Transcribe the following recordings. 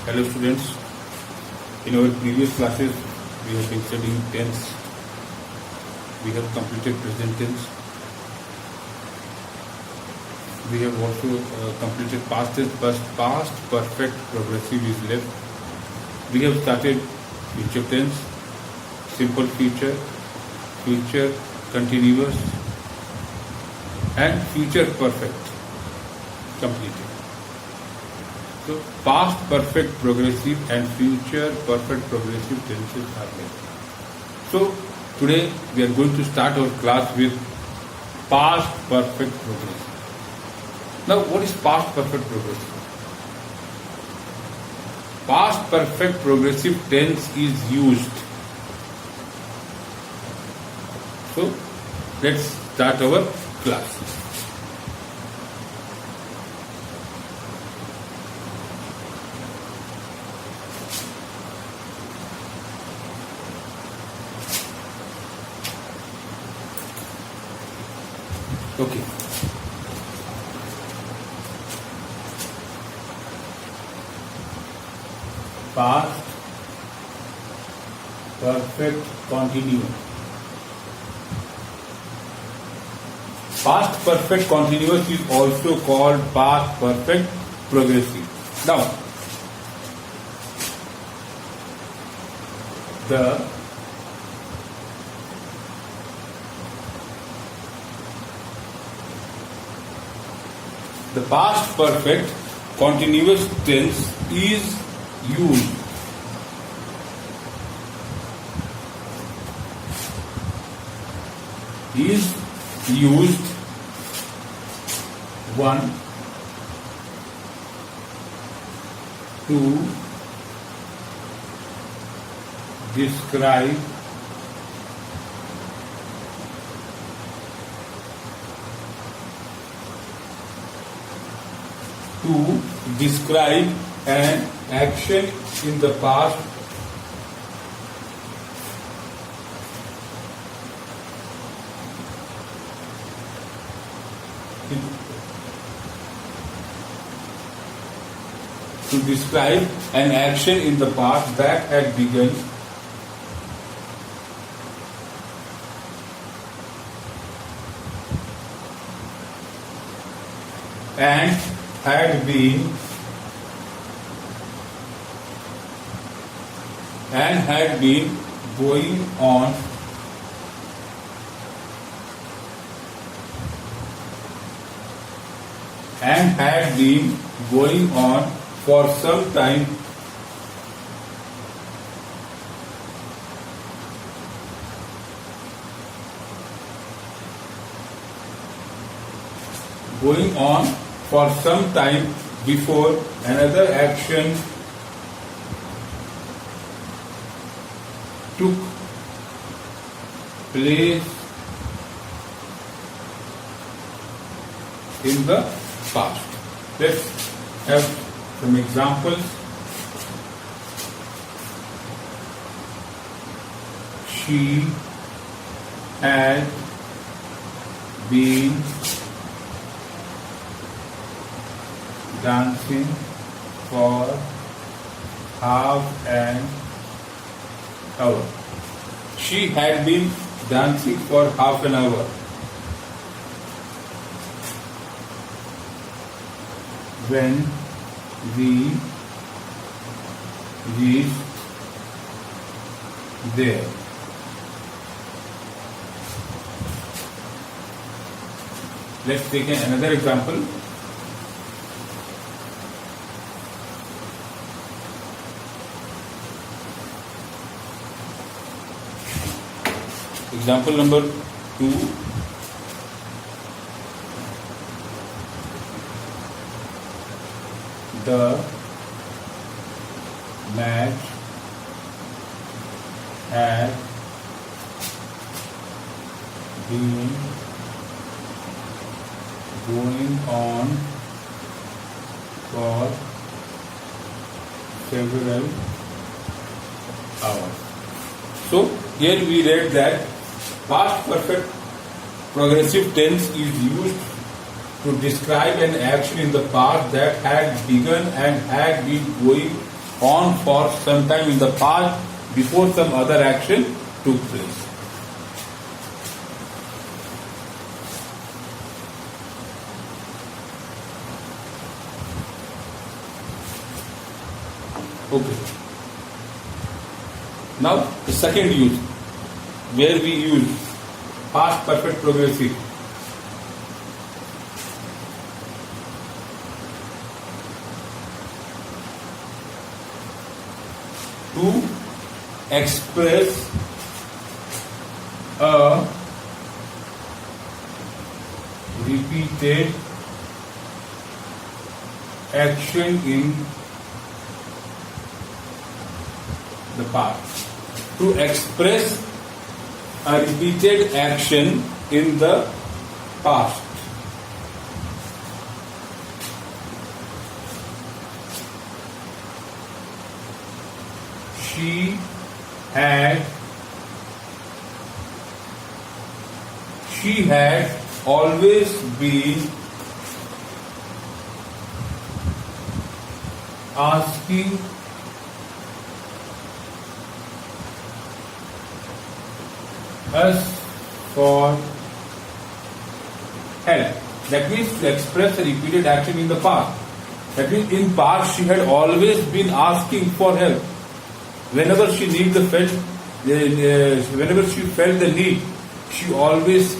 Hello students, in our previous classes we have been studying tense. We have completed present tense. We have also completed past tense, but past perfect progressive is left. We have started future tense, simple future, future continuous and future perfect completed. So past perfect progressive and future perfect progressive tenses are there. So today we are going to start our class with past perfect progressive. Now what is past perfect progressive? Past perfect progressive tense is used. So let's start our class. Okay. Past perfect continuous. Past perfect continuous is also called past perfect progressive. Now, the past perfect continuous tense is used one to describe an action in the past that had begun and had been going on for some time before another action took place in the past. Let's have some examples. She had been dancing for half an hour. She had been dancing for half an hour. When we reached there. Let's take another example. Example number 2. The match had been going on for several hours. So here we read that past perfect progressive tense is used to describe an action in the past that had begun and had been going on for some time in the past before some other action took place. Okay. Now the second use, where we use past perfect progressive. To express a repeated action in the past. To express a repeated action in the past. She had always been asking us for help. That means to express a repeated action in the past. That means in past she had always been asking for help. Whenever she whenever she felt the need, she always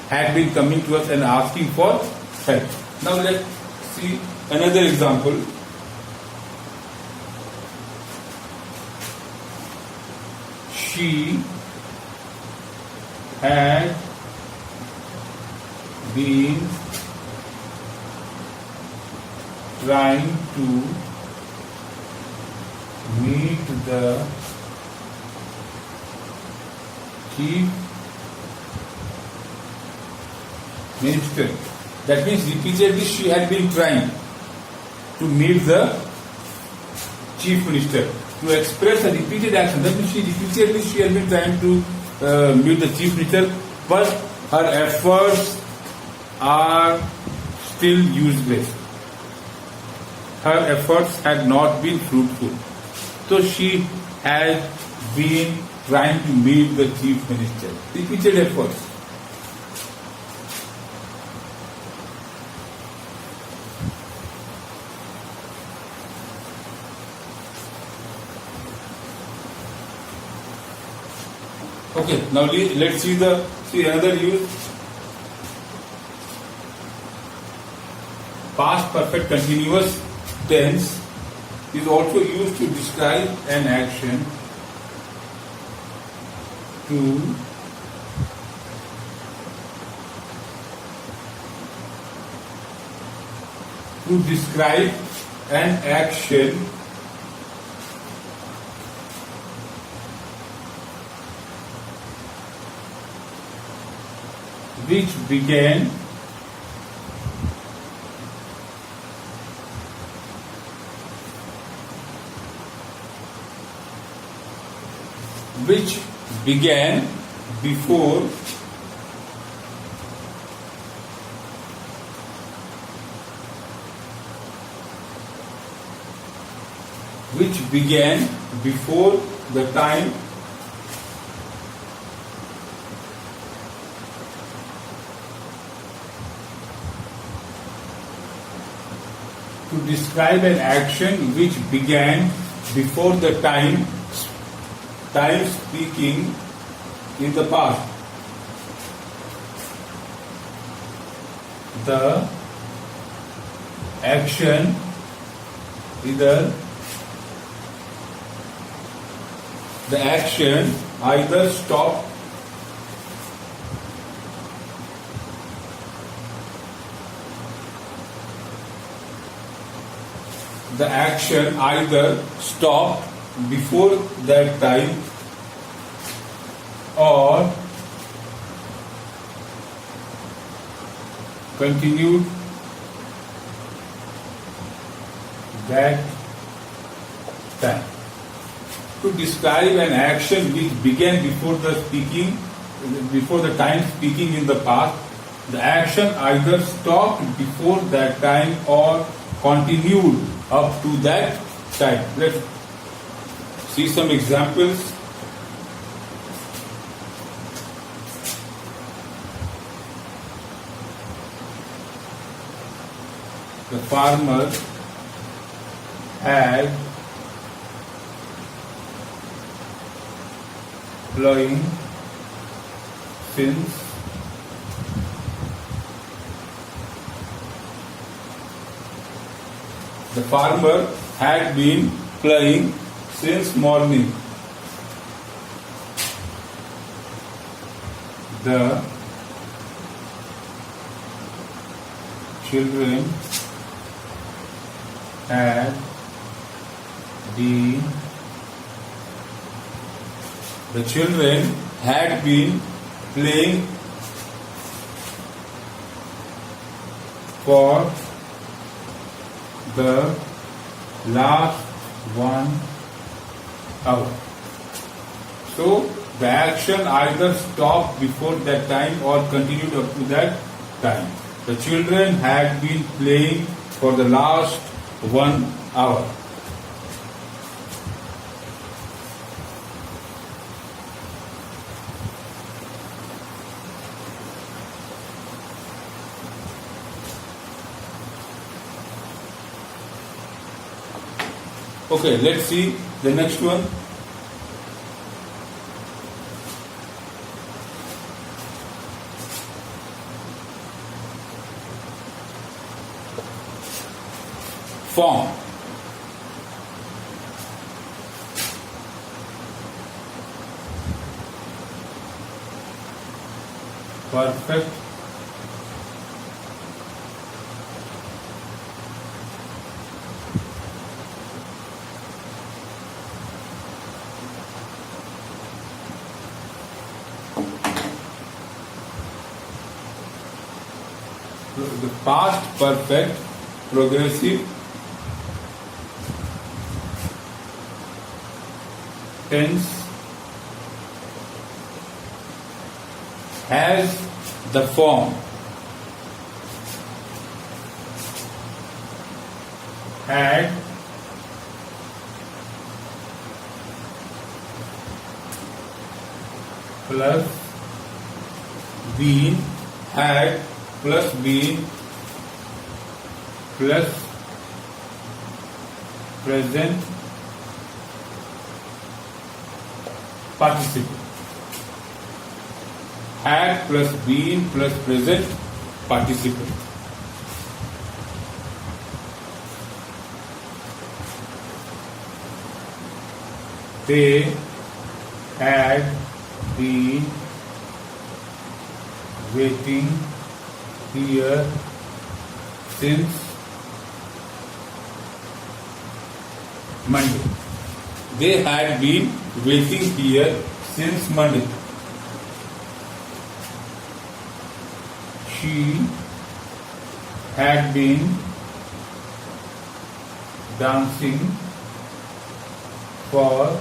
had been coming to us and asking for help. Now let's see another example. She had been trying to meet the chief minister. That means repeatedly she had been trying to meet the chief minister. To express a repeated action, that means she had been trying to meet the chief minister, but her efforts are still useless. Her efforts had not been fruitful. So she had been trying to meet the chief minister. Repeated efforts. Okay, now let's see another use. Past perfect continuous tense is also used to describe an action to describe an action which began before the time to describe an action which began before the time speaking in the past. The action either stopped before that time or continued that time. To describe an action which began before the time speaking in the past, the action either stopped before that time or continued up to that time. Let's see some examples. The farmer had plowing since the farmer had been plowing since morning. The children had been playing for the last 1 hour. So the action either stopped before that time or continued up to that time. The children had been playing for the last 1 hour. Okay, let's see the next one. Form. Perfect. The past perfect progressive tense has the form had plus been, had plus been plus present participle. Had plus been plus present participle. They had been waiting here since Monday. They had been waiting here since Monday. She had been dancing for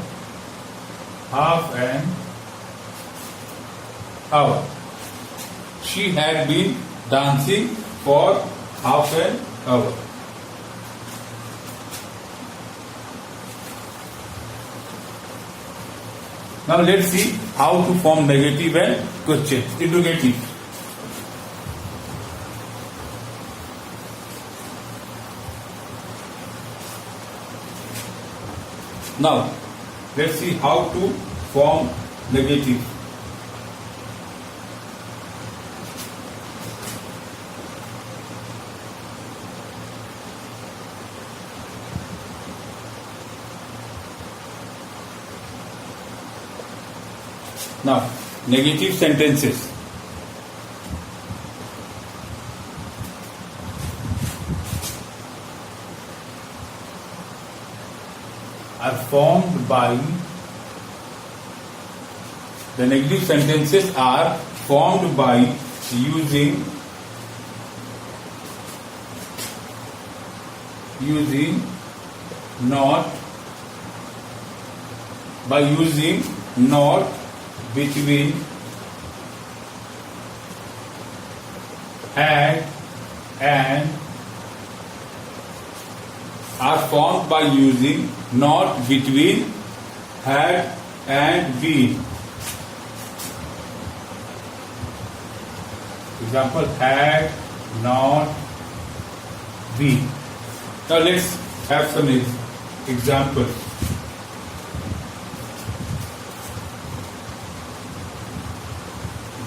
half an hour. She had been dancing for half an hour. Now let's see how to form negative and question. Interrogative. Now let's see how to form negative. Now, negative sentences. Are formed by, the negative sentences are formed by using not, by using not, between, and are formed by using not, between had and been. Example, had not been. Now let's have some examples.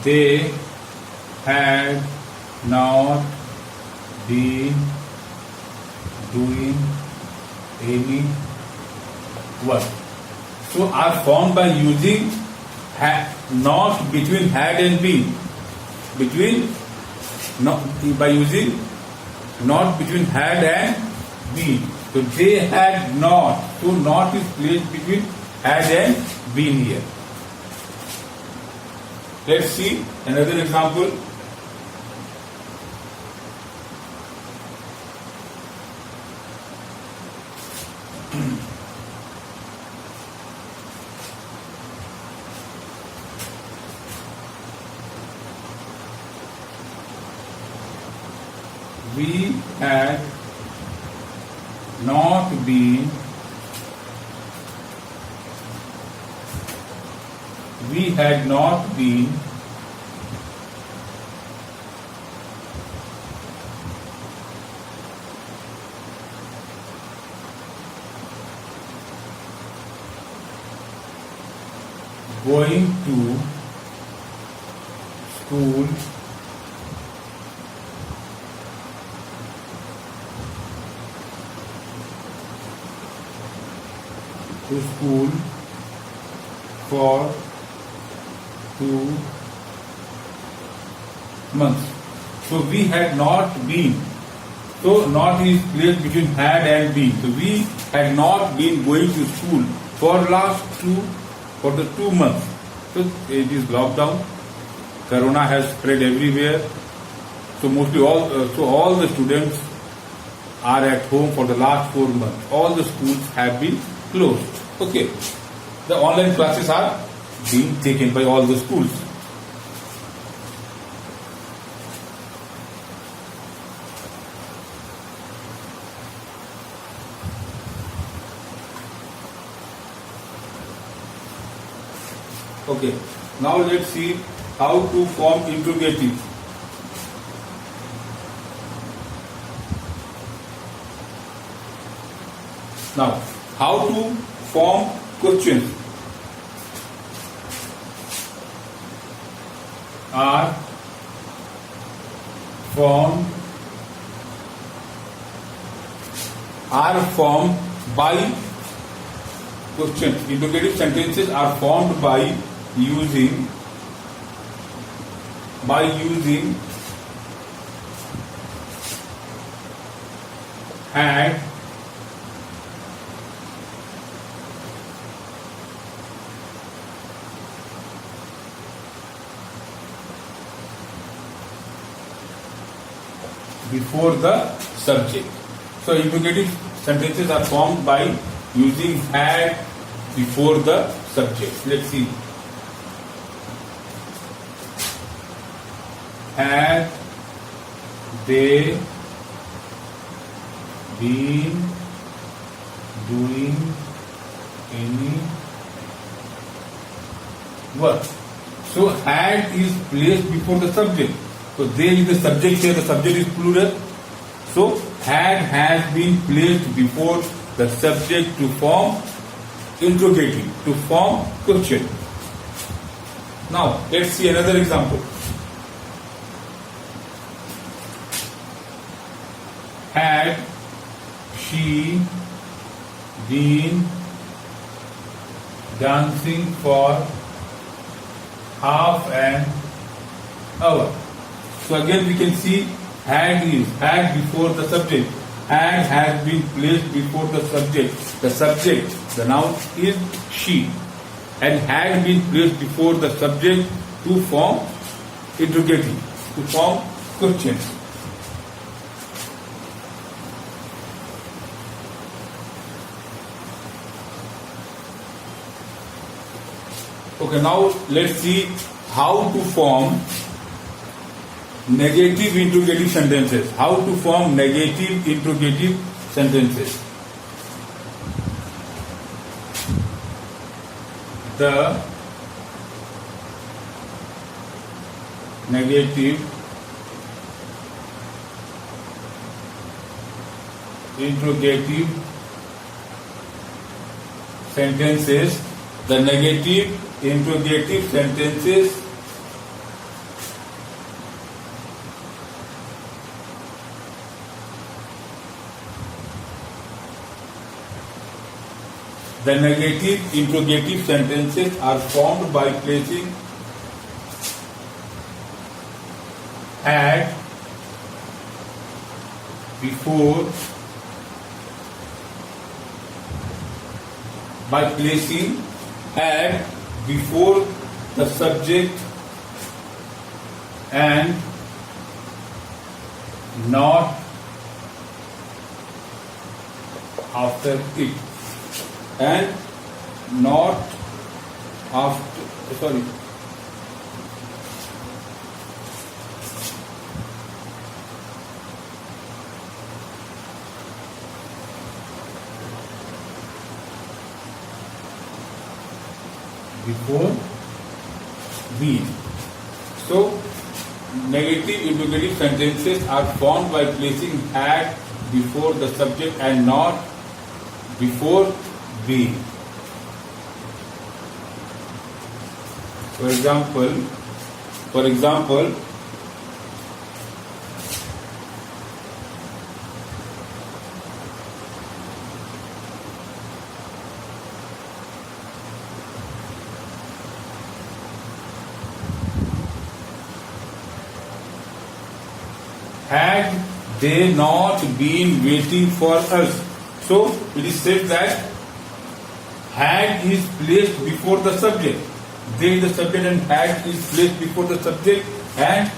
They had not been doing any work. So are formed by using not between had and been. By using not between had and been. So they had not. So not is placed between had and been here. Let's see another example. We had not been going to school for 2 months. So we had not been. So not is placed between had and been. So we had not been going to school for the 2 months. So it is lockdown. Corona has spread everywhere. So mostly all the students are at home for the last 4 months. All the schools have been closed. Okay. The online classes are being taken by all the schools. Okay. Now let's see how to form interrogative. Now, how to form questions are formed by questions. Interrogative sentences are formed by using had, before the subject. So interrogative sentences are formed by using had before the subject. Let's see. Had they been doing any work? So had is placed before the subject. So they is the subject here, the subject is plural. So had has been placed before the subject to form interrogative, to form question. Now let's see another example. Had she been dancing for half an hour? So again we can see had before the subject. Had has been placed before the subject. The subject, the noun is she, and had been placed before the subject to form interrogative, to form questions. Okay, now let's see how to form negative interrogative sentences. How to form negative interrogative sentences. the negative interrogative sentences, the negative interrogative sentences are formed by placing had before the subject and not after it, and not after, sorry, before be. So, negative interrogative sentences are formed by placing had before the subject and not before be. For example, had they not been waiting for us. So it is said that had is placed before the subject. They is the subject and had is placed before the subject and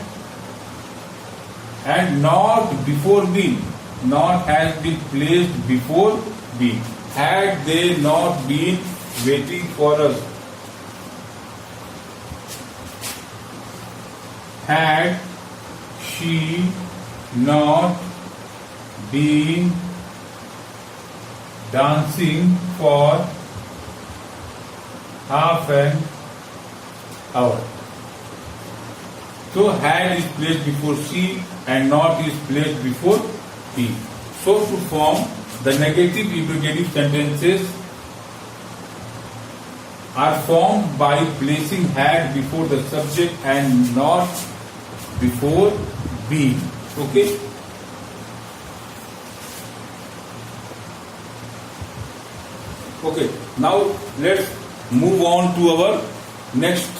not before been. Not has been placed before been. Had they not been waiting for us. Had she not been dancing for half an hour. So had is placed before she and not is placed before he. So to form the negative interrogative sentences are formed by placing had before the subject and not before be. Okay. Okay. Now let's move on to our next